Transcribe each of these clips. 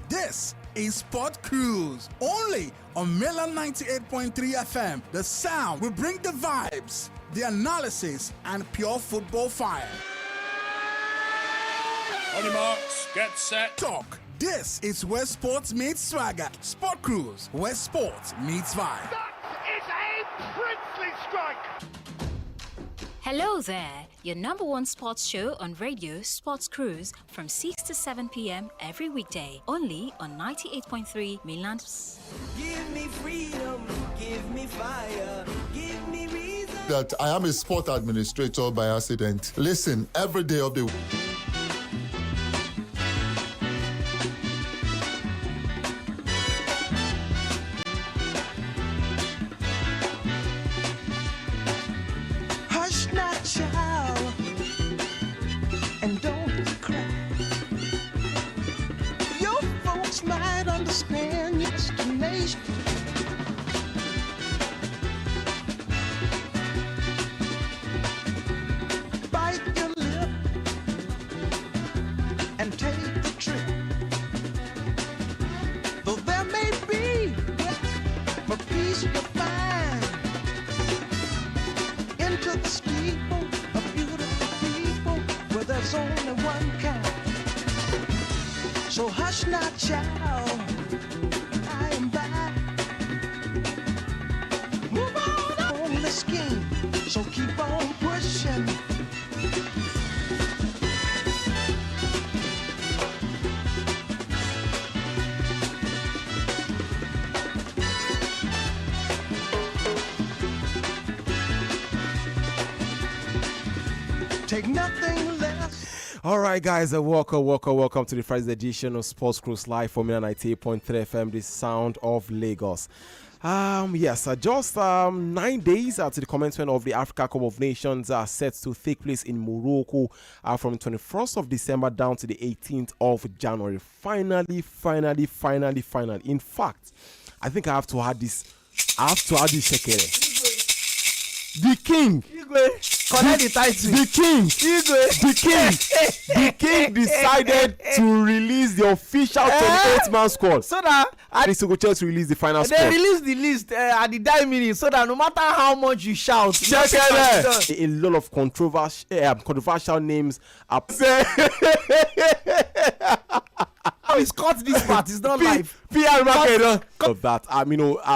This is Sport Cruise, only on Milan 98.3 FM. The sound will bring the vibes, the analysis, and pure football fire. On your marks, get set. Talk. This is where sports meets swagger. Sport Cruise, where sports meets vibe. That is a princely strike. Hello there, your number one sports show on radio, Sports Cruise, from 6 to 7 p.m. every weekday, only on 98.3 Milan. Give me freedom, give me fire, give me reason. That I am a sport administrator by accident. Listen, every day of the week. Hush not, child, and don't cry. Your folks might understand your destination. Bite your lip and take the trip. Though there may be for peace you'll find into the steeple of beautiful people where there's only one kind. So hush not, child, I am back. Move on the scheme, so keep on pushing. Take nothing less. All right, guys, welcome to the Friday edition of Sports Cruise Live from 98.3 FM, the sound of Lagos. Just 9 days to the commencement of the Africa Cup of Nations are set to take place in Morocco from 21st of December down to the 18th of January. Finally. In fact, I think I have to add this Shekere. The king. Collect the title. The king decided to release the official 28-man squad. So that Sᴘᴏʀᴛ to release the final squad. they release the list at the dying minute, so that no matter how much you shout, A lot of controversial names are. He's cut this part. It's not live. PR market of that.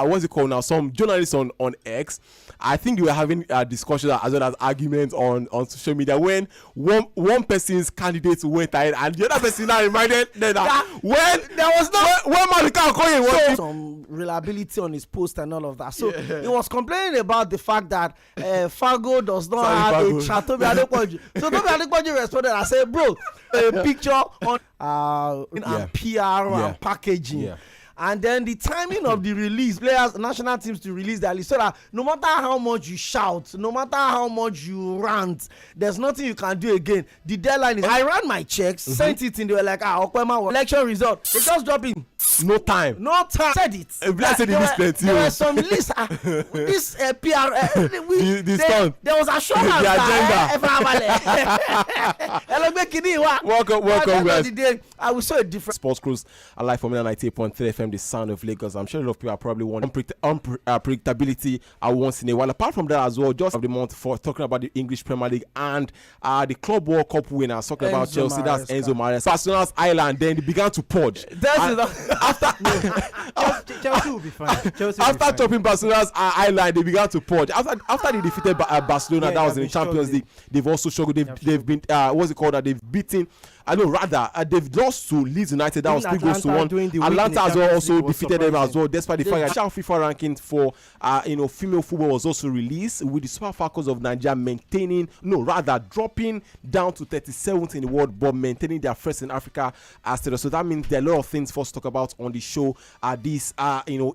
What's it called now? Some journalists on X, I think they were having a discussion as well as arguments on social media when one person's candidate went ahead and the other person now reminded them that when there was no when Malika Okoye was some reliability on his post and all of that. So he was complaining about the fact that Fargo does not have a chat. Tᴏᴏ Adepoju. So Tᴏᴏ Adepoju responded and said, "Bro, a picture on and PR and packaging." Yeah. And then the timing of the release, players, national teams to release their list, so that no matter how much you shout, no matter how much you rant, there's nothing you can do again. The deadline is, I ran my checks, sent it in, they were like, Okwema election result. They just drop in. No time. Said it. There were some lists. This PR. There was assurance. The agenda. Welcome, guys. I will show a different Sports Cruise alive from 98.3 FM, the sound of Lagos. I'm sure a lot of people are probably wanting unpredictability once in a while. Apart from that as well, just of the month for talking about the English Premier League and the Club World Cup winners, talking about Chelsea. That's Enzo Maresca. Barcelona's island. Then they began to purge. Chelsea will be fine. After topping Barcelona's island, they began to purge. After they defeated Barcelona, that was in the Champions League. They've also struggled. They've been they've beaten. They've lost to Leeds United. That was 3 goals to 1. Atlanta as well also defeated them as well, despite the fact that FIFA rankings for female football was also released, with the Super Falcons of Nigeria dropping down to 37th in the world, but maintaining their first in Africa status. So that means there are a lot of things for us to talk about on the show this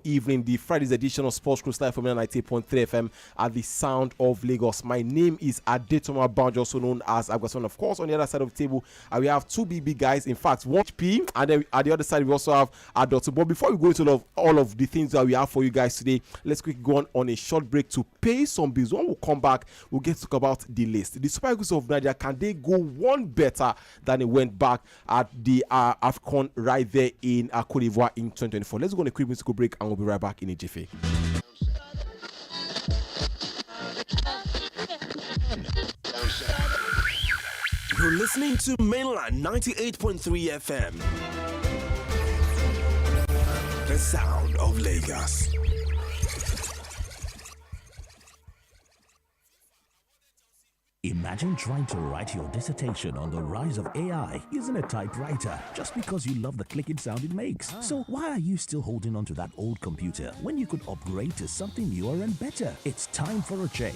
evening, the Friday's edition of Sports Cruise Live from 98.3 FM at the sound of Lagos. My name is Adetoma Banjo, also known as Agwason. Of course, on the other side of the table, we have have two big guys. In fact, one P, and then at the other side we also have adults. But before we go into all of the things that we have for you guys today, let's quickly go on a short break to pay some bills. When we come back, we'll get to talk about the list. The Super Eagles of Nigeria, can they go one better than it went back at the AFCON right there in Côte d'Ivoire in 2024? Let's go on a quick musical break and we'll be right back in a jiffy. You're listening to Mainland 98.3 FM. The sound of Lagos. Imagine trying to write your dissertation on the rise of AI using a typewriter just because you love the clicking sound it makes. So why are you still holding on to that old computer when you could upgrade to something newer and better? It's time for a change.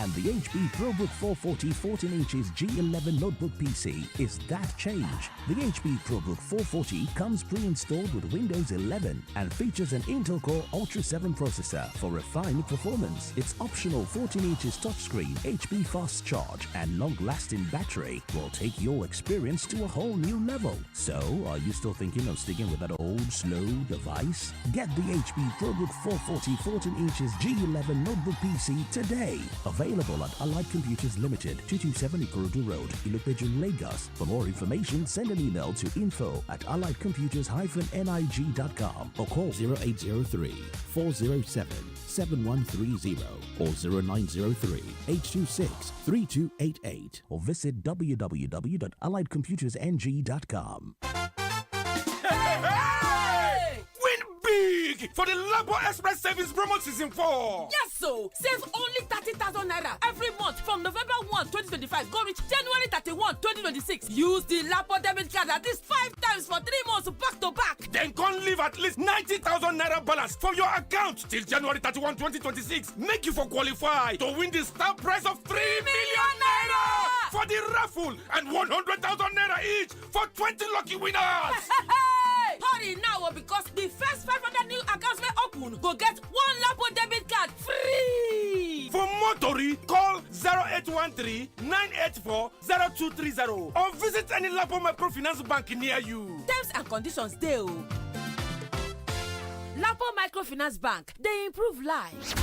And the HP ProBook 440 14 inches G11 notebook PC is that change. The HP ProBook 440 comes pre-installed with Windows 11 and features an Intel Core Ultra 7 processor for refined performance. Its optional 14 inches touchscreen, HP Fast Charge, and long-lasting battery will take your experience to a whole new level. So, are you still thinking of sticking with that old, slow device? Get the HP ProBook 440 14 inches G11 notebook PC today. Available at Aḽɪjd Computers Limited, 227 Ikorodu Road, Ilopeju, Lagos. For more information, send an email to info@alliedcomputers-nig.com or call 0803 407 7130 or 0903 826 3288 or visit www.alliedcomputersng.com. Win big for the Labo Express Savings Promo Season 4. Yes, so save only 30,000 naira every month from November 1, 2025. Go reach January 31, 2026. Use the Lapo debit card at least 5 times for 3 months back to back. Then can't leave at least 90,000 naira balance for your account till January 31, 2026. Make you for qualify to win the star prize of 3 million naira for the raffle and 100,000 naira each for 20 lucky winners. Hurry now because the first 500 new accounts may open go get 1 Lapo debit card free. For more tori, call 0813-984-0230 or visit any Lapo Microfinance Bank near you. Terms and conditions dey. Lapo Microfinance Bank, they improve lives.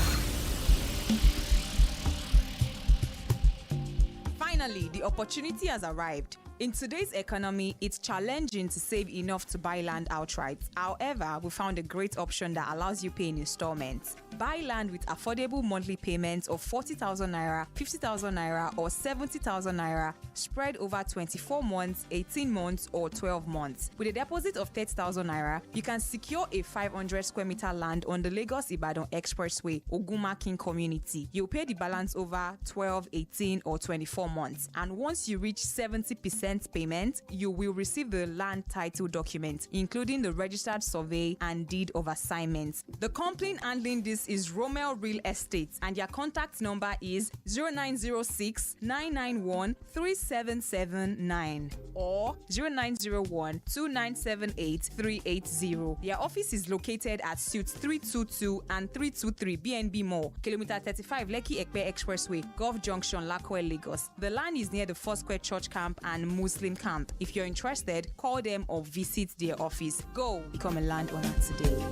Finally, the opportunity has arrived. In today's economy, it's challenging to save enough to buy land outright. However, we found a great option that allows you pay in installments. Buy land with affordable monthly payments of 40,000 naira, 50,000 naira, or 70,000 naira spread over 24 months, 18 months, or 12 months. With a deposit of 30,000 naira, you can secure a 500 square meter land on the Lagos-Ibadan Expressway, Oguma King community. You'll pay the balance over 12, 18, or 24 months. And once you reach 70% payment, you will receive the land title document, including the registered survey and deed of assignment. The company handling this is Romel Real Estate, and their contact number is 0906 991 3779 or 0901 2978 380. Their office is located at Suite 322 and 323 BNB Mall, Kilometer 35 Lekki Ekpe Expressway, Gulf Junction, Lakoe, Lagos. The land is near the Foursquare Church Camp and Muslim Camp. If you're interested, call them or visit their office. Go become a landowner today.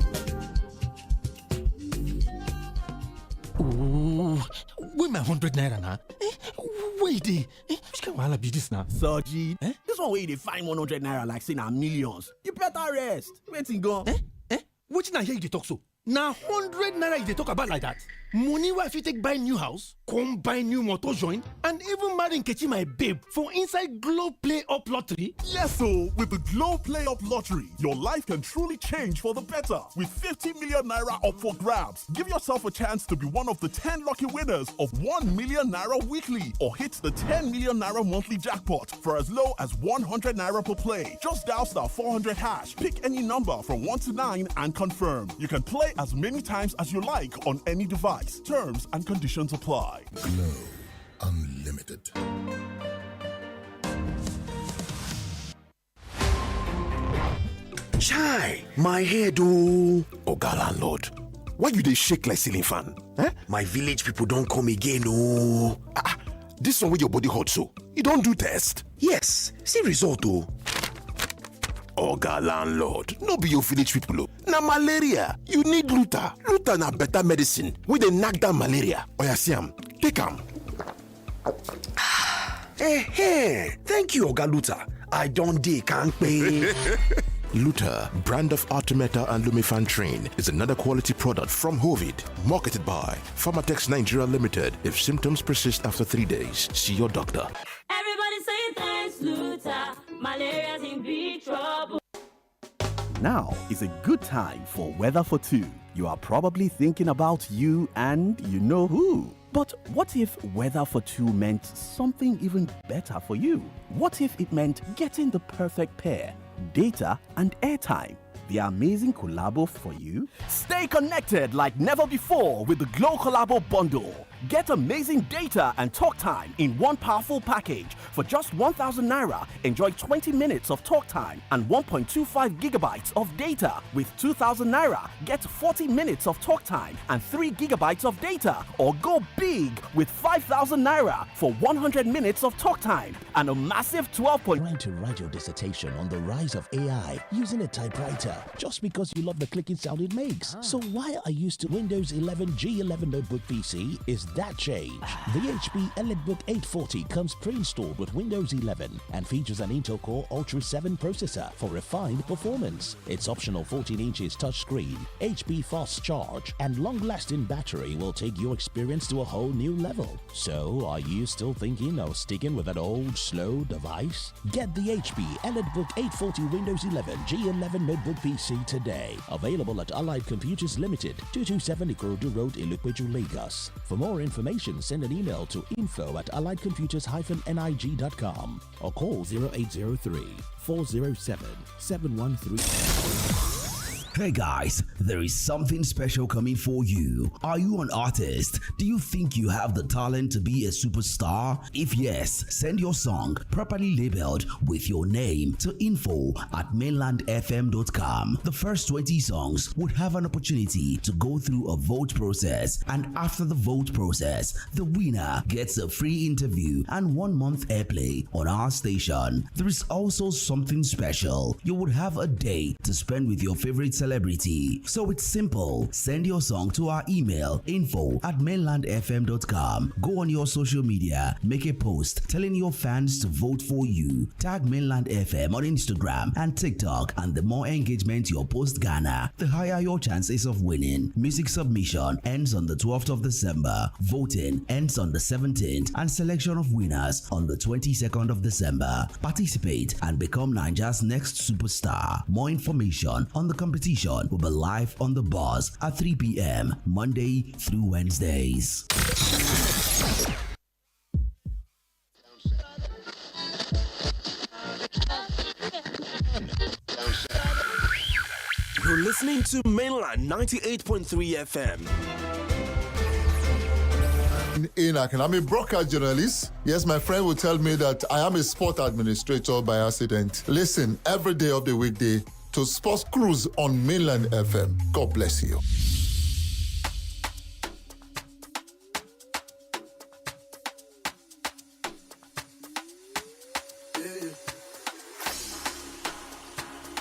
Oh, where my 100 naira now? Wait, which kind of wahala be this now? Soji, this one where they find 100 naira like say na millions. You better rest. Waiting go. Which na here you talk so? Now 100 naira you talk about like that. Money where if you take buy new house, come buy new motor join, and even marry Nkechi my babe for inside Glow Play Up Lottery. Yes, so with the Glow Play Up Lottery, your life can truly change for the better. With 50 million naira up for grabs, give yourself a chance to be one of the 10 lucky winners of 1 million naira weekly, or hit the 10 million naira monthly jackpot for as low as 100 naira per play. Just dial star 400 hash, pick any number from 1 to 9 and confirm. You can play as many times as you like on any device. Terms and conditions apply. Glow Unlimited. Chai, my head oh. Oga landlord, why you dey shake like ceiling fan? My village people don't come again oh. this one with your body hot so. You don't do test? Yes. See result oh. Oga landlord, no be your village people. Na malaria. You need Luta. Luta na better medicine. We dey knock down malaria. Oya see am. Take am. Hey, thank you, Oga Luta. I don't dey kampe. Luta, brand of Artemata and Lumefantrine, is another quality product from Hovid, marketed by Pharmatex Nigeria Limited. If symptoms persist after 3 days, see your doctor. Everybody say thanks, Luta. Malaria's in big trouble. Now is a good time for Weather for Two. You are probably thinking about you and you know who. But what if Weather for Two meant something even better for you? What if it meant getting the perfect pair, data and airtime? The amazing collabo for you? Stay connected like never before with the Glow Collabo Bundle. Get amazing data and talk time in one powerful package. For just 1,000 Naira, enjoy 20 minutes of talk time and 1.25 gigabytes of data. With 2,000 Naira, get 40 minutes of talk time and 3 gigabytes of data. Or go big with 5,000 Naira for 100 minutes of talk time and a massive 12. Trying to write your dissertation on the rise of AI using a typewriter just because you love the clicking sound it makes. So why are you still Windows 11 G11 notebook PC? Is that change? The HP EliteBook 840 comes pre-installed with Windows 11 and features an Intel Core Ultra 7 processor for refined performance. Its optional 14 inches touchscreen, HP fast charge, and long-lasting battery will take your experience to a whole new level. So, are you still thinking of sticking with an old, slow device? Get the HP EliteBook 840 Windows 11 G11 notebook PC today. Available at Aḽaɪd Computers Limited, 227 Ikorodu Road, Ilupeju, Lagos. For more information, send an email to info@alightcomputers-nig.com or call 0803-407-713. Hey guys, there is something special coming for you. Are you an artist? Do you think you have the talent to be a superstar? If yes, send your song properly labeled with your name to info@mainlandfm.com. The first 20 songs would have an opportunity to go through a vote process, and after the vote process, the winner gets a free interview and 1 month airplay on our station. There is also something special. You would have a day to spend with your favorite celebrity. So it's simple. Send your song to our email info@mainlandfm.com. Go on your social media, make a post telling your fans to vote for you. Tag Mainland FM on Instagram and TikTok, and the more engagement your post garner, the higher your chances of winning. Music submission ends on the 12th of December. Voting ends on the 17th, and selection of winners on the 22nd of December. Participate and become Nigeria's next superstar. More information on the competition will be live on the buzz at 3 p.m. Monday through Wednesdays. You're listening to Mainland 98.3 FM. I'm a broadcast journalist. Yes, my friend will tell me that I am a sport administrator by accident. Listen every day of the weekday to Sports Cruise on Mainland FM. God bless you.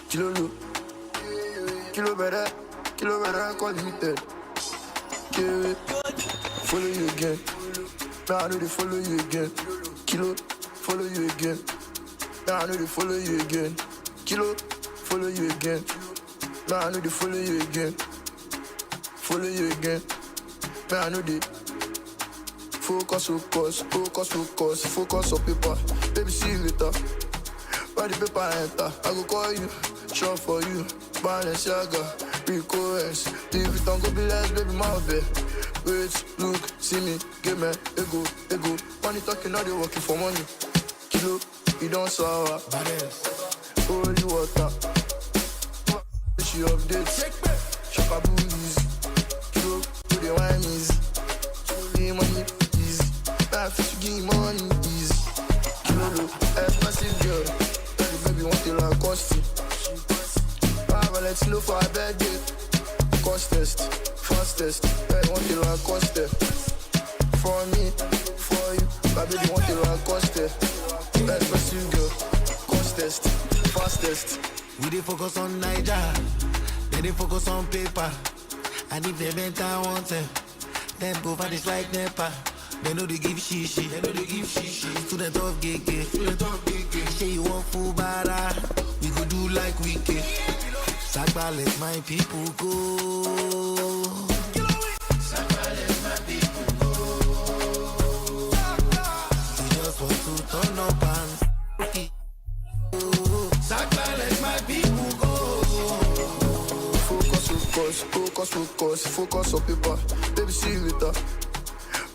Kilo better, call limited. Follow you again. Now I know they follow you again. Kilo, follow you again. Now I know they follow you again. Kilo, follow you again. Now I know they follow you again. Follow you again. Now I know they focus on paper. Baby, see you later. By the paper enter, I go call you. Shop for you. Balenciaga, Rico's. Leave it on go be less, baby, my bed. Wait, look, see me, give me, ego. Money talking, now they working for money. Kilo, you don't sour. Holy water. She updates. Shakabu easy. Kilo, do the wine easy. Give money easy. Life is to give money easy. Kilo, expensive girl. Tell the baby want it like cost it. Let's know for a bad day. Fastest. I want it like cost it. For me, for you. My baby want to run coste. Expensive girl, costest, fastest. We dey focus on Niger, they focus on paper. And if they mental want them go vanish like NEPA. They know they give shishi, Student of GK, say you want full bara, we go do like we can. Sagba let my people go. Sagba let my people go. We just want to turn up and Sagba let my people go. Focus on paper. Baby, see you later.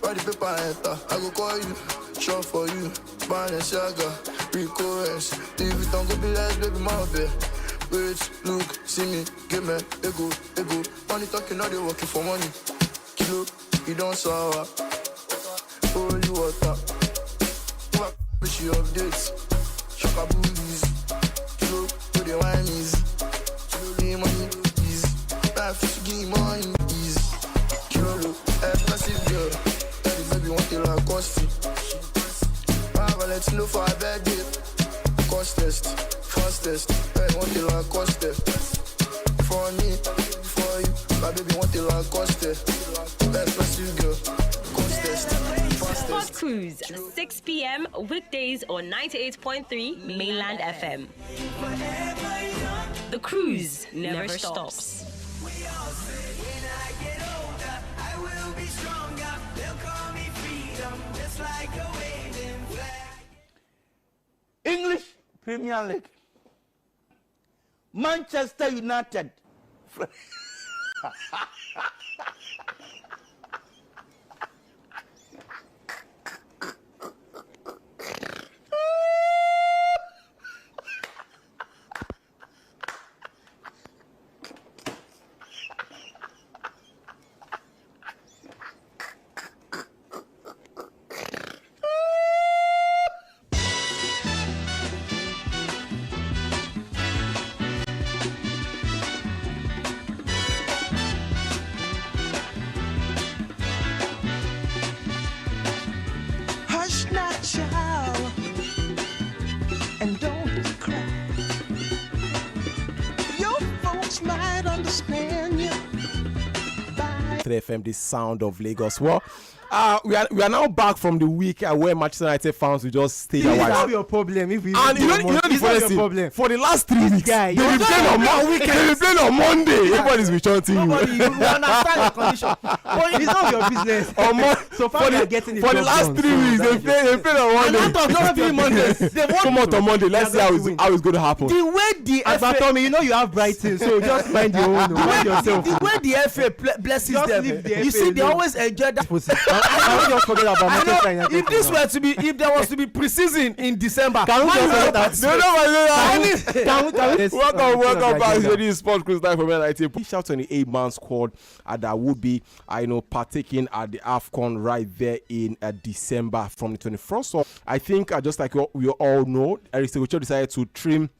Write the paper enter. I go call you, shop for you. Balenciaga, $1,000,000. Tᴏᴜᴛ go be less, baby, my baby. Wait, look, see me, give me, ego. Money talking, now they working for money. Kilo, you don't sour. Holy water. She updates. Shaka boobies. Kilo, to the wine is. Kilo, money is. Life to give money is. Kilo, expensive girl. Baby, want to like cost it. I will let you know for a bad day. Costest, fastest. Hey, want to like cost it. For me, for you. My baby want to like cost it. Expensive girl. Costest, fastest. Sport Cruise, 6 p.m. weekdays on 98.3 Mainland FM. The cruise never stops. English Premier League. Manchester United. And don't cry. Your folks might understand you. 3FM, the sound of Lagos. Well, we are now back from the week where Manchester United fans will just stay a while. It's not your problem if we. And you know the funny thing, for the last 3 weeks, guy, they been playing on Monday. Everybody's been chanting you. Nobody, you understand your condition. But it's not your business. So far, you're getting it. For the last 3 weeks, they played on Monday. And not be Monday. They come out on Monday. Let's see how it's going to happen. The way the FA, you know you have Brighton, so just mind your own. Mind yourself. The way the FA blesses them, you see, they always enjoy that. I don't just forget about Manchester United. If this were to be, if there was to be preseason in December, can we just forget that? Welcome back to the Sport Cruise Live from LIT. Push out 28-man squad that would be, partaking at the AFCON right there in December from the 21st. So I think, just like we all know, Iṛsᴜ decided to trim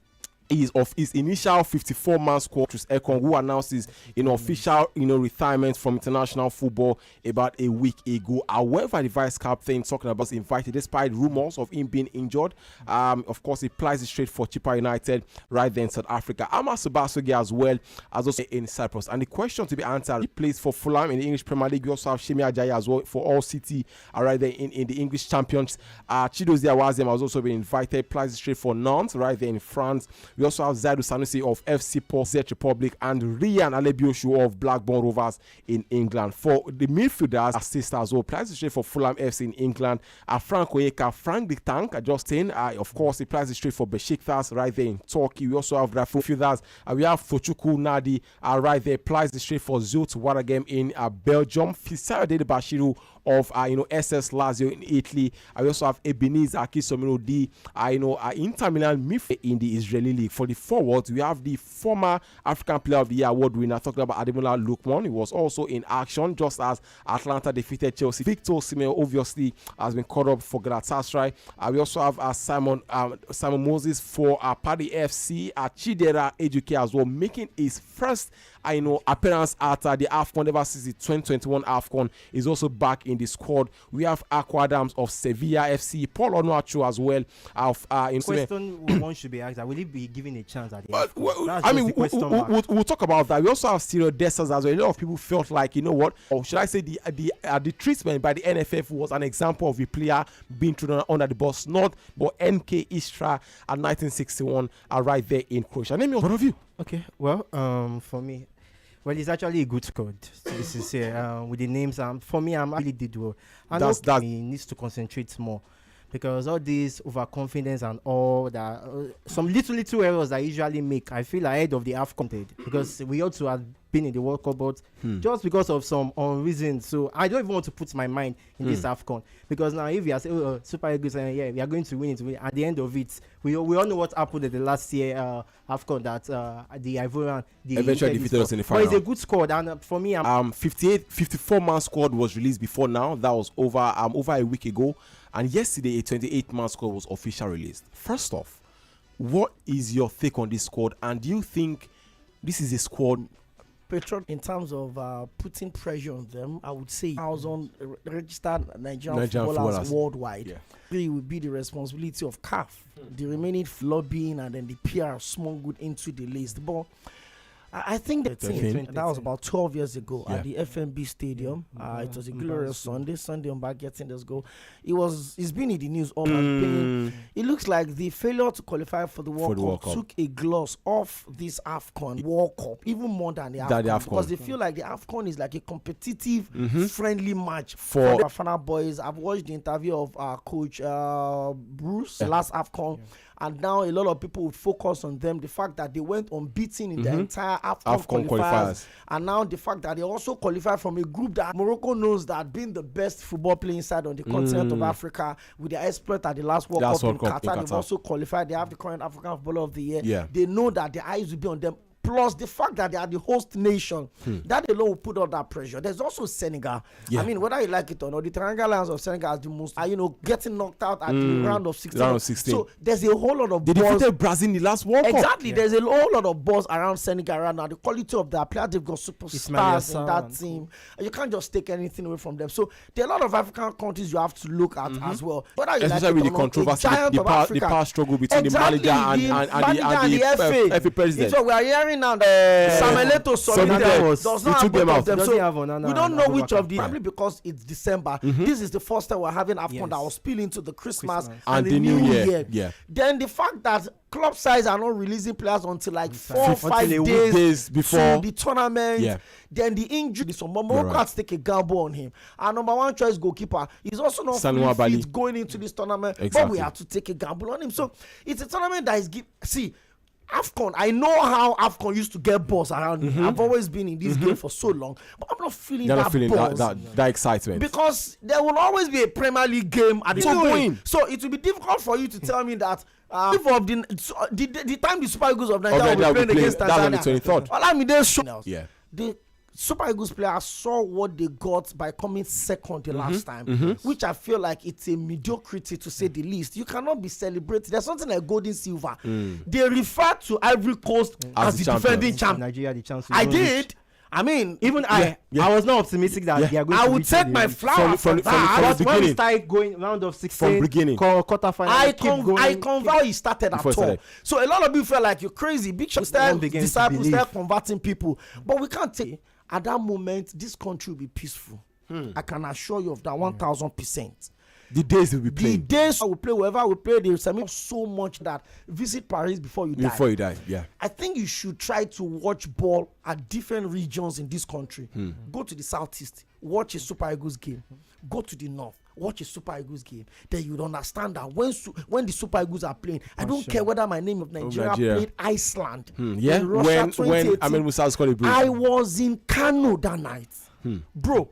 of his initial 54-man squad, Cጾᴛᴏʀᴛ, who announced his official retirement from international football about a week ago. However, the vice captain talking about invited despite rumors of him being injured. Of course, he plies it straight for Chippa United right there in South Africa. Amasu Basogi as well as also in Cyprus. And the question to be answered, he plays for Fulham in the English Premier League. We also have Semi Ajayi as well for All City right there in the English Champions. Chidozie Awaziem has also been invited, plies it straight for Nantes right there in France. We also have Zaidou Sanusi of FC Port Czech Republic and Ryan Aḻe Bjoshua of Blackburn Rovers in England. For the midfielders, assist as well, plays straight for Fulham FC in England. Frank Onyeka, Frank the Tank, Justin. Of course, he plays straight for Besiktas right there in Turkey. We also have Rafa midfielders. We have Tochukwu Nadi right there, plays straight for Zulte Waregem in Belgium. Fisayode Bashiru of SS Lazio in Italy. We also have Ebenezer Akisomiro Inter Milan midfielder in the Israeli league. For the forwards, we have the former African Player of the Year award winner, talking about Ademola Lookman. He was also in action just as Atlanta defeated Chelsea. Victor Osimhen obviously has been caught up for Galatasaray. We also have Simon Moses for Paddy FC. Chidera Ejuke as well, making his first appearance at the AFCON ever since the 2021 AFCON. Is also back in in the squad. We have Aquadams of Sevilla FC, Paul Onuachu as well. Question one should be asked: will he be given a chance at the end? We'll talk about that. We also have Cyril Dessers as well. A lot of people felt like, you know what, or should I say, the treatment by the NFF was an example of a player being thrown under the bus. Not, but NK Istra at 1961 are right there in Croatia. Name your one of you. Okay, well, for me, well, it's actually a good squad, to be sincere. With the names, for me, I really did well. And he needs to concentrate more, because all this overconfidence and all that, some little errors that I usually make, I feel ahead of the AFCON, because we ought to have been in the World Cup, but just because of some reason. So I don't even want to put my mind in this AFCON, because now if you are saying, Super Eagles, yeah, we are going to win it, at the end of it, we all know what happened at the last year AFCON, that the Ivorian eventually defeated us in the final. But it's a good squad, and for me, 54-man squad was released before now. That was over a week ago, and yesterday a 28-man squad was officially released. First off, what is your take on this squad, and do you think this is a squad? Petron, in terms of putting pressure on them, I would say 1,000 registered Nigerian footballers worldwide. It would be the responsibility of CAF. The remaining lobbying and then the PR small good into the list. But I think that was about 12 years ago at the FMB Stadium. It was a glorious Sunday on back getting this goal. It's been in the news all campaign. It looks like the failure to qualify for the World Cup took a gloss off this AFCON World Cup, even more than the AFCON, because they feel like the AFCON is like a competitive, friendly match for the Bafana boys. I've watched the interview of coach Bruce last AFCON. And now a lot of people would focus on them. The fact that they went unbeaten in the entire AFCON qualifiers. And now the fact that they also qualified from a group that Morocco knows that being the best football playing side on the continent of Africa, with their exploit at the last World Cup in Qatar. They've also qualified. They have the current African Footballer of the Year. Yeah. They know that the eyes will be on them. Plus the fact that they are the host nation, that alone will put all that pressure. There's also Senegal. I mean, whether you like it or not, the Triangle Lions of Senegal is the most, getting knocked out at the round of 16. So there's a whole lot of They defeated Brazil in the last World Cup. Exactly. There's a whole lot of buzz around Senegal right now. The quality of their players, they've got superstars in that team. And you can't just take anything away from them. So there are a lot of African countries you have to look at as well. Especially with the controversy, the power struggle between the manager and the FA president. So we are hearing now Samuel Eto'o does not have both of them. So we don't know which of the, probably because it's December. This is the first time we're having AFCON that will spill into the Christmas and the New Year. Then the fact that club sides are not releasing players until like 4 or 5 days before the tournament. Then the injury, so Morocco has to take a gamble on him. Our number one choice goalkeeper is also not fully fit going into this tournament, but we have to take a gamble on him. So it's a tournament that is AFCON, I know how AFCON used to get buzz around me. I've always been in this game for so long, but I'm not feeling that excitement, because there will always be a Premier League game at the time. So it will be difficult for you to tell me that the time the Super Eagles of Nigeria will be playing against Tanzania, the Super Eagles players saw what they got by coming second the last time, which I feel like it's a mediocrity to say the least. You cannot be celebrating. There's something like gold and silver. They refer to Ivory Coast as the defending champ. Nigeria, the champions. I did. I mean, even I was not optimistic that they are going to. I would take my flower from that. But when we started going round of 16, from beginning, quarterfinal, I convert he started at all. So a lot of people feel like you're crazy. Big Shot start converting people, but we can't take. At that moment, this country will be peaceful. I can assure you of that 1,000%. The days will be playing. The days I will play wherever we play, they will so much that visit Paris before you die. I think you should try to watch ball at different regions in this country. Go to the southeast, watch a Super Eagles game. Go to the north, watch a Super Eagles game. Then you would understand that when the Super Eagles are playing, I don't care whether my name of Nigeria played Iceland. When Ahmed Musa scored a goal. I was in Kano that night. Bro,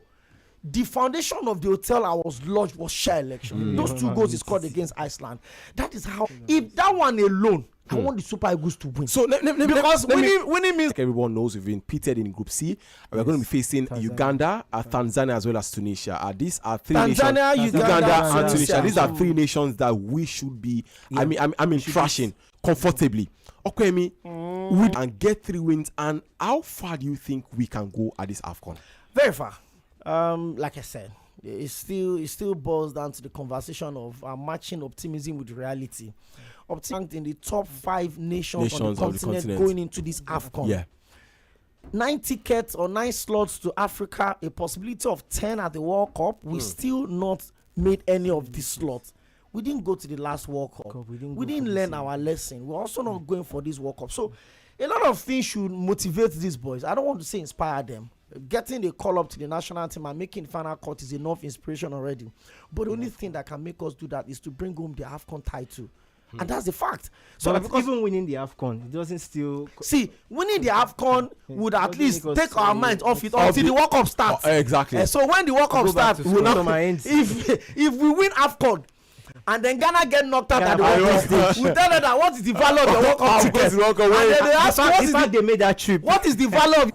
the foundation of the hotel I was lodged was share election. Those 2 goals he scored against Iceland. That is how, if that one alone, I want the Super Eagles to win. So because winning means everyone knows we've been pitted in Group C. We're going to be facing Uganda, Tanzania, as well as Tunisia. These are 3 nations. Uganda and Tunisia. These are 3 nations that we should be. I mean, trashing comfortably. Okwemi, and get 3 wins. And how far do you think we can go at this AFCON? Very far. Like I said, it still boils down to the conversation of matching optimism with reality. Optimism in the top 5 nations on the continent going into this AFCON. Yeah. 9 tickets or 9 slots to Africa, a possibility of 10 at the World Cup. We still not made any of these slots. We didn't go to the last World Cup. We didn't learn our lesson. We're also not going for this World Cup. So a lot of things should motivate these boys. I don't want to say inspire them. Getting the call up to the national team and making final cut is enough inspiration already. But the only thing that can make us do that is to bring home the AFCON title. And that's the fact. So even winning the AFCON, it doesn't still see winning the AFCON would at least take our minds off it until the World Cup starts. Exactly. So when the World Cup starts, if we win AFCON and then Ghana get knocked out at the World Cup, we tell them that what is the value of the World Cup tickets? And then they ask they made that trip. What is the value of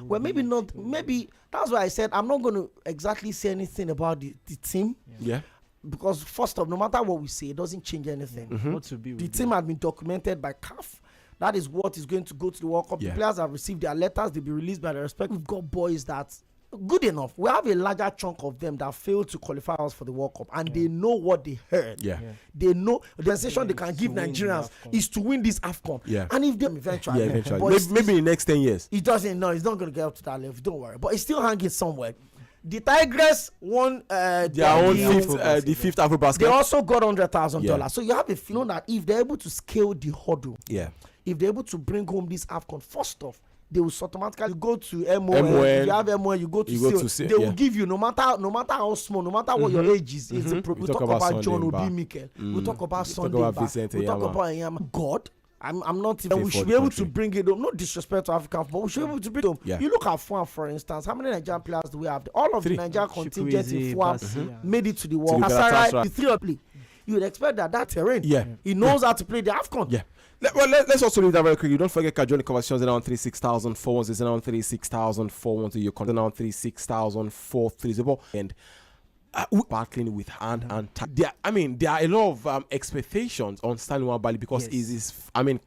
well, maybe not. Maybe that's why I said I'm not going to exactly say anything about the team. Yeah. Because first off, no matter what we say, it doesn't change anything. The team has been documented by CAF. That is what is going to go to the World Cup. The players have received their letters. They'll be released by the respect. We've got boys that good enough. We have a larger chunk of them that failed to qualify us for the World Cup, and they know what they heard. They know the sensation they can give Nigerians is to win this AFCON. And if them eventually, maybe in the next 10 years, it doesn't. No, it's not going to get up to that level. Don't worry. But it's still hanging somewhere. The Tigers won their own the fifth AfroBasket. They also got $100,000. So you have a feeling that if they're able to scale the hurdle, if they're able to bring home this AFCON, first off, they will automatically go to MON. If you have MON, you go to CIL. They will give you no matter how small, no matter what your age is. We talk about John Obi Mikel. We talk about Sunday. We talk about God. I'm not even. We should be able to bring it home. No disrespect to African, but we should be able to bring it home. You look at Fʀᴏᴜ, for instance. How many Nigerian players do we have? All of the Nigerian contingent in Fʀᴏᴜ made it to the World Cup. The 3 of play. You would expect that terrain. He knows how to play the AFCON. Let's also leave that very quickly. Don't forget join the conversations around 36,000 around 36,000 you can around 36,430 and battling with hand and there are a lot of expectations on Sᴘᴏʀᴜ because he is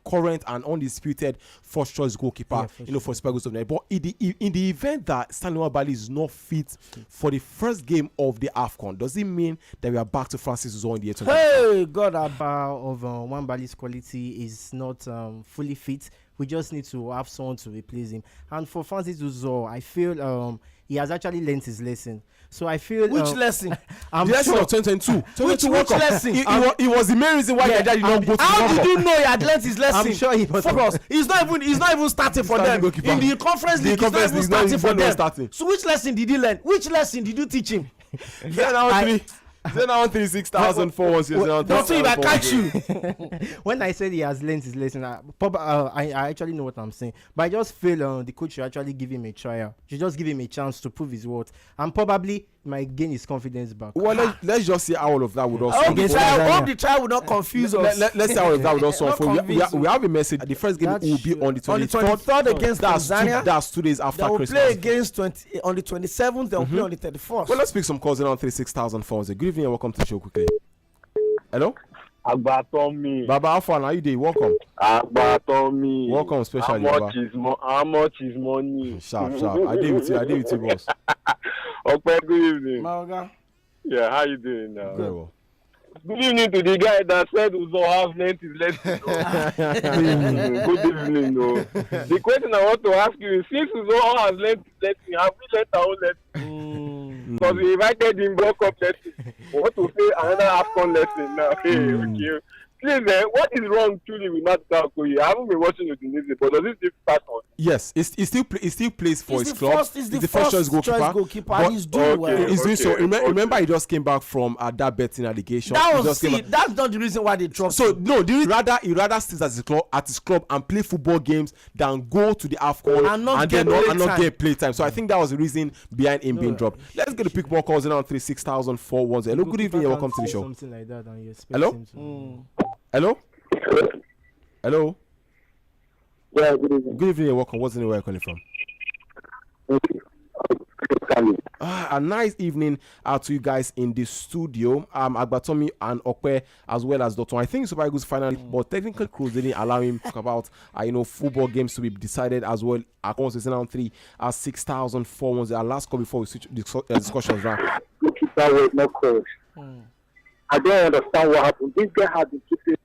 current and undisputed first choice goalkeeper for Super Eagles of Nigeria. But in the event that Sᴘᴏᴜ is not fit for the first game of the AFCON, does it mean that we are back to Francis Uzo in the 8th? Hey, God, of Nwabali's quality is not fully fit. We just need to have someone to replace him. And for Francis Uzo, I feel he has actually learned his lesson. So I feel which lesson? The lesson of 2022. Which lesson? It was the main reason why your dad did not go to How did you know he had learned his lesson? I'm sure he was. Focus. He's not even starting for them in the conference league. He's not even starting for them. So which lesson did he learn? Which lesson did you teach him? Then I 36,000 Don't say if I catch you. When I said he has learned his lesson, I actually know what I'm saying. But I just feel the coach should actually give him a trial. Should just give him a chance to prove his worth, and probably might gain his confidence back. Well, let's just see how all of that would also. The trial would not confuse us. Let's see how all of that would also unfold. We have a message. The first game will be on the 23rd against Tanzania. That's 2 days after Christmas. They will play against on the 27th. They will play on the 31st. Well, let's pick some calls around 36,400. Good evening and welcome to the show quickly. Hello? Agbatomi. Baba, how far are you there? Welcome. Agbatomi. Welcome, especially. How much is money? Sharp. I did with you, boss. Okay, good evening. Maoga. Yeah, how you doing now? Very well. Good evening to the guy that said Uzo have learned his lesson. Good evening, no. The question I want to ask you is, since Uzo has learned his lesson, have we learned our own lesson? Because we invited him World Cup lesson. We want to say another AFCON lesson now. Okay. Please, what is wrong truly with Matt Okoye? I haven't been watching it in this, but does it still start on? Yes, he still plays for his club. He's the first choice goalkeeper. He's doing well. He's doing so. Remember, he just came back from that betting allegation. That's not the reason why they dropped. So no, he rather stays at his club and play football games than go to the AFCON and not get play time. So I think that was the reason behind him being dropped. Let's get the pick more calls around 36,410. Hello, good evening. Welcome to the show. Something like that, and you expect Hello. him to. Hello? Hello? Yeah, good evening. Good evening, welcome. What's the name where you're calling from? A nice evening to you guys in the studio. Agbatomi and Okwe as well as Dr. I think Super Eagles finally, but technical crews didn't allow him to talk about football games to be decided as well. At 1 3 6,400. Our last call before we switch discussions round. keeper was not crossed. I don't understand what happened. This guy has been keeping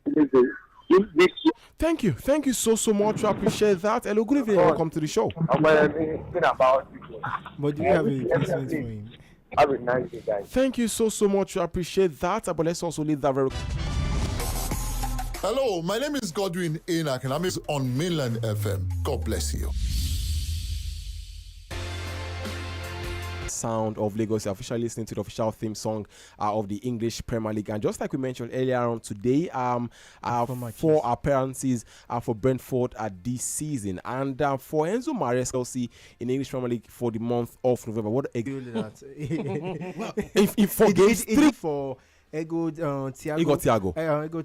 this year. Thank you so much. I appreciate that. Hello, good evening. Welcome to the show. About But do you have a replacement for him? Have a nice day, guys. Thank you so much. I appreciate that. But let's also leave that very. Hello, my name is Godwin Enoch, and I'm on Mainland FM. God bless you. Sound of Lagos, you're officially listening to the official theme song of the English Premier League. And just like we mentioned earlier on today, 4 appearances for Brentford this season. And for Enzo Maresca in the English Premier League for the month of November. What a if for games 3 for Thiago. He got Thiago.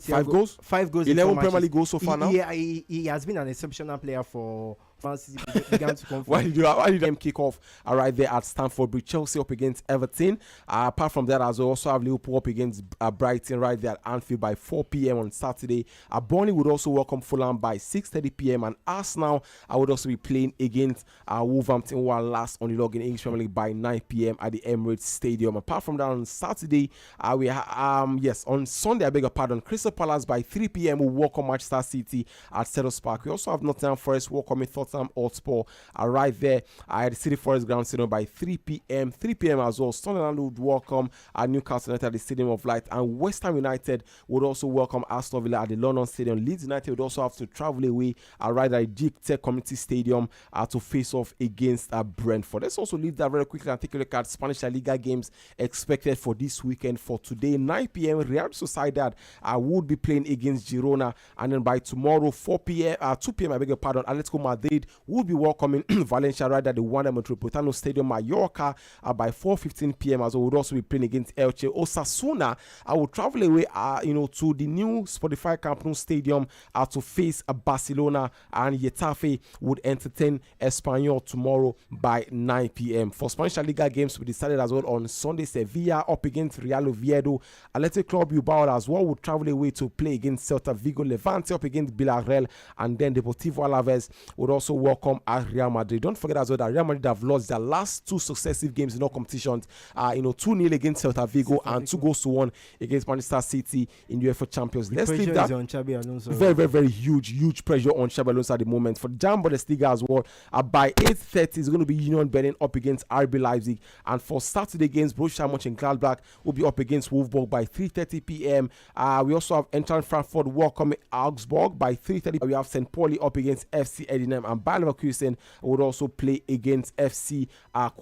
5 goals? 5 goals. 11 Premier League goals so far now. He has been an exceptional player for France. Began to come why did you kick off right there at Stamford Bridge? Chelsea up against Everton. Apart from that, as we also have Liverpool up against Brighton right there at Anfield by 4 p.m. on Saturday. Burnley would also welcome Fulham by 6:30 p.m. and Arsenal would also be playing against Wolverhampton, who are last on the log in English Premier League by 9 p.m. at the Emirates Stadium. Apart from that, on Saturday, on Sunday, I beg your pardon, Crystal Palace by 3 p.m. will welcome Manchester City at Selhurst Park. We also have Nottingham Forest welcoming Tottenham Hotspur right there at the City Forest Ground Stadium by 3 p.m. 3 p.m. as well. Sunderland would welcome Newcastle United at the Stadium of Light, and West Ham United would also welcome Aston Villa at the London Stadium. Leeds United would also have to travel away right at the Tech Community Stadium to face off against Brentford. Let's also leave that very quickly and take a look at Spanish La Liga games expected for this weekend. For today, 9 p.m. Real Sociedad would be playing against Girona, and then by tomorrow 2 p.m. I beg your pardon, Atletico Madrid will be welcoming Valencia right at the Wanda Metropolitano Stadium. Mallorca by 4:15 p.m. as well would also be playing against Elche. Osasuna will travel away to the new Spotify Camp Nou Stadium to face Barcelona, and Getafe would entertain Espanyol tomorrow by 9 p.m. For Spanish La Liga games we decided as well on Sunday, Sevilla up against Real Oviedo. Athletic Club Bilbao as well would travel away to play against Celta Vigo. Levante up against Villarreal, and then Deportivo Alaves would also welcome Real Madrid. Don't forget as well that Real Madrid have lost their last 2 successive games in all competitions. 2-0 against Celta Vigo and 2-1 against Manchester City in UEFA Champions. Let's leave that. On Xabi Alonso. Very, very, very huge pressure on Xabi Alonso at the moment. For Jam Bundesliga as well, by 8:30 is going to be Union Berlin up against RB Leipzig, and for Saturday games, Borussia Mönchengladbach will be up against Wolfsburg by 3:30 p.m. We also have Eintracht Frankfurt welcoming Augsburg by 3:30. We have St. Pauli up against FC Edinburgh, and Bayer Leverkusen would also play against FC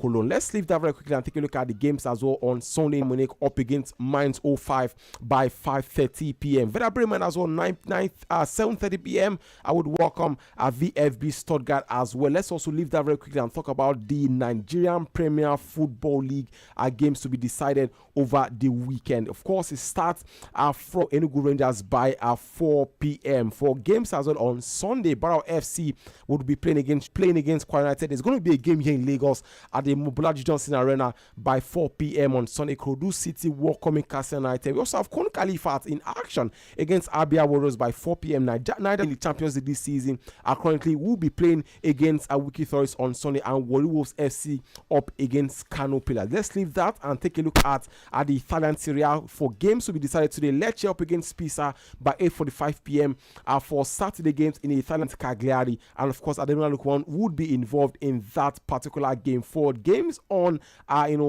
Cologne. Let's leave that very quickly and take a look at the games as well on Sunday. Munich up against Mainz 05 by 5:30 p.m. Werder Bremen as well 7:30 p.m. I would welcome VfB Stuttgart as well. Let's also leave that very quickly and talk about the Nigerian Premier Football League games to be decided over the weekend. Of course, it starts from Enugu Rangers by 4 p.m. For games as well on Sunday, Barrow FC would be playing against Kwara United. There's going to be a game here in Lagos at the Mobolaji Johnson Arena by 4 p.m. on Sunday. Krodu City welcoming Katsina United. We also have Kon Kalifat in action against Abia Warriors by 4 p.m. Niger in the Champions League this season currently will be playing against Wiki Thorys on Sunday, and Warri Wolves FC up against Kano Pillars. Let's leave that and take a look at the Italian Serie A for games to be decided today. Lecce up against Pisa by 8:45 p.m. For Saturday games in the Italian Cagliari, and of course Ademina Lukwan would be involved in that particular game. For games on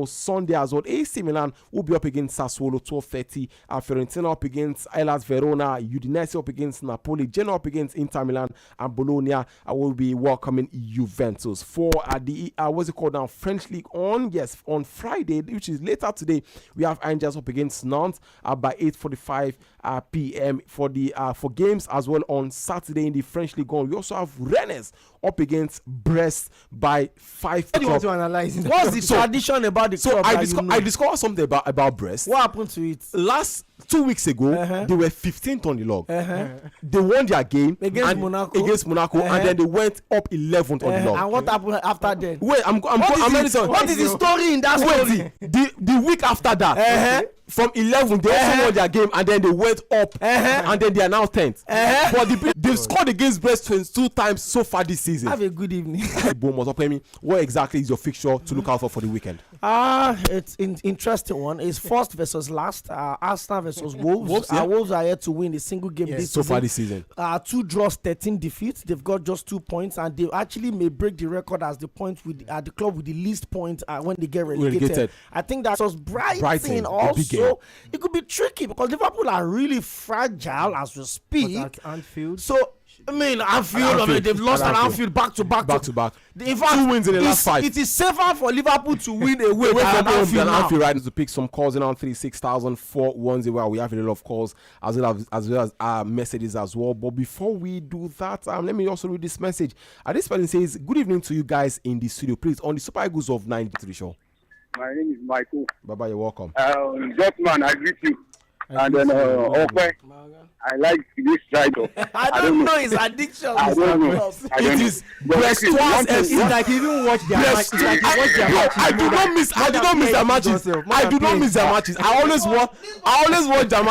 Sunday as well, AC Milan will be up against Sassuolo 12:30. Fiorentina up against Hellas Verona, Udinese up against Napoli, Genoa up against Inter Milan, and Bologna will be welcoming Juventus. For the French League on Friday, which is later today, we have Angers up against Nantes by 8:45 p.m. For games as well on Saturday in the French League on. We also have Rennes up against Brest by 5 o'clock. What do you want to analyze? What's the tradition about the club? I discovered something about Brest. What happened to it? Last 2 weeks ago, they were 15th on the log. They won their game against Monaco, and then they went up 11th on the log. And what happened after that? Wait, what is the story in that story? The week after that, from 11 they also won their game and then they went up and then they are now 10th. But they've scored against Brest 22 times so far this season. Have a good evening. What exactly is your fixture to look out for the weekend? It's an interesting one. It's first versus last. Arsenal versus Wolves. Wolves are here to win a single game this so season. far this season. 2 draws, 13 defeats. They've got just 2 points, and they actually may break the record as the point with the club with the least points when they get relegated. I think that's us. Brighton also. It could be tricky because Liverpool are really fragile as we speak. But at Anfield. So Anfield, they've lost at Anfield back to back. In fact, 2 wins in the last 5. It is safer for Liverpool to win away than Anfield right now. To pick some calls in on 36410. We have a lot of calls as well as messages as well. But before we do that, let me also read this message. This person says, "Good evening to you guys in the studio. Please, on the Super Eagles of 93 show." My name is Michael. Bye-bye, you're welcome. Justman, I greet you. And then, I like this title. I don't know his addiction. I don't know. It is Brestois. It's like you even watch their match. I do not miss their matches. I always watch their matches.